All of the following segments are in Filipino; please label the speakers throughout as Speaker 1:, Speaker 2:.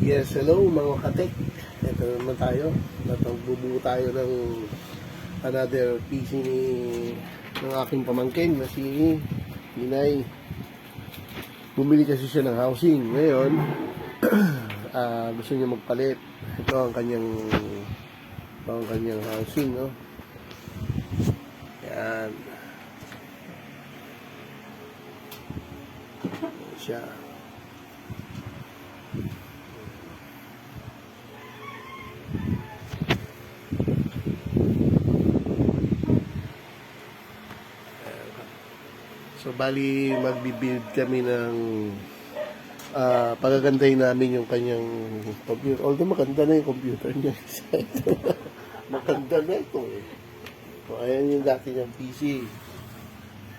Speaker 1: Yes, hello mga katek. Ito naman tayo. Nagbubuo tayo ng another PC ng aking pamangkin na si Inay. Bumili kasi siya ng housing. Ngayon, gusto niya magpalit. Ito ang kanyang housing, no? Yan. Siya. So, bali, magbibuild kami ng pagagandahin namin yung kanyang computer. Although maganda na yung computer niya. Maganda na ito eh. So, ayan yung dati niyang PC.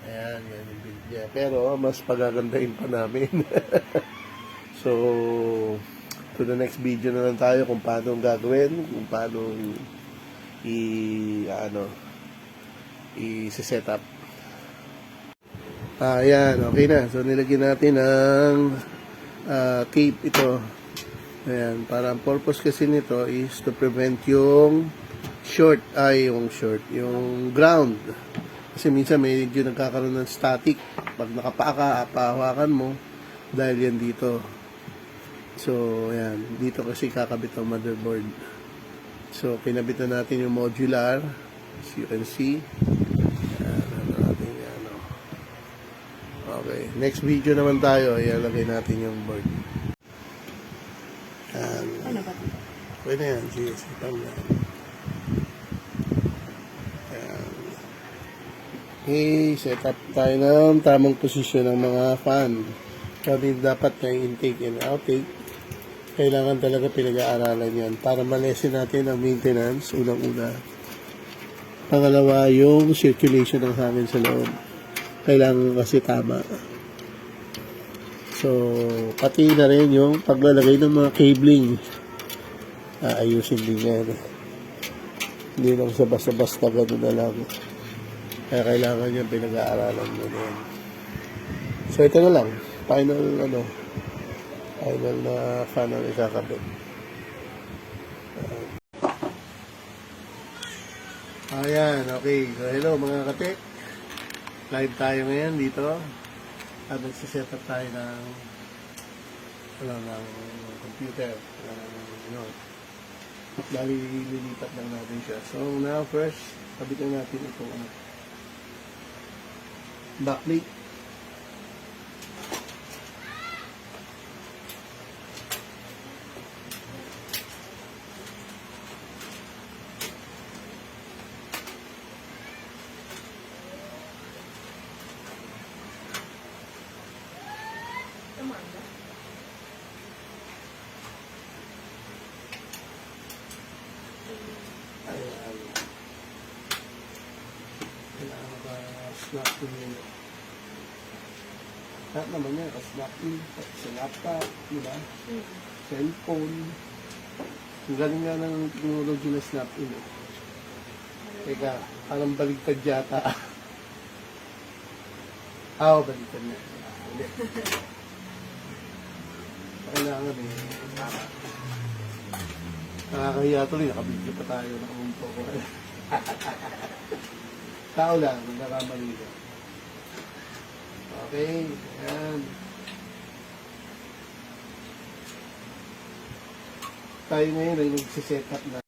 Speaker 1: Ayan, yan yung build niya. Pero, mas pagagandahin pa namin. So, to the next video na lang tayo kung paano gagawin, kung paano i-set up. Ayan, okay na. So, nilagyan natin ng tape ito. Ayan, para ang purpose kasi nito is to prevent yung yung ground. Kasi minsan medyo nagkakaroon ng static. Pag nakapaka, pahawakan mo, dahil yan dito. So, ayan, dito kasi kakabit ang motherboard. So, pinabit na natin yung modular. As you can see. Okay, next video naman tayo, ilalagay natin yung board.
Speaker 2: Ano ba?
Speaker 1: Pwede yan, sige, sipan na. Okay, set up tayo ng tamang posisyon ng mga fan. Kasi dapat na intake and outtake. Kailangan talaga pinag-aaralan yan para malesin natin ang maintenance, unang-una. Pangalawa, yung circulation ng hangin sa loob. Kailangan kasi tama. So, pati na rin yung paglalagay ng mga cabling. Ayusin din yan. Hindi lang sa basta-basta gano'n na lang. Kaya kailangan yung pinag-aaralan mo din. So, ito na lang. Final na fan ang ikakabit. Ayan, okay. So, hello mga katek. Live tayo ngayon dito at nagsiset up tayo ng computer. Dali lilipat lang natin siya. So now first, kabitan natin itong backplate. Snap in. Lahat naman yan, snap in. Sa laptop, diba? Cellphone. Ang galing nga ng technology na snap in. Teka, parang baligtad yata. Baligtad na. Hindi. Kailangan eh. Nakakahiya tuloy, nakabigyo pa tayo ng umpo ko. Tao lang, nagkakamali ka. Okay, ayan. Tayo ngayon ay nagsiset up na.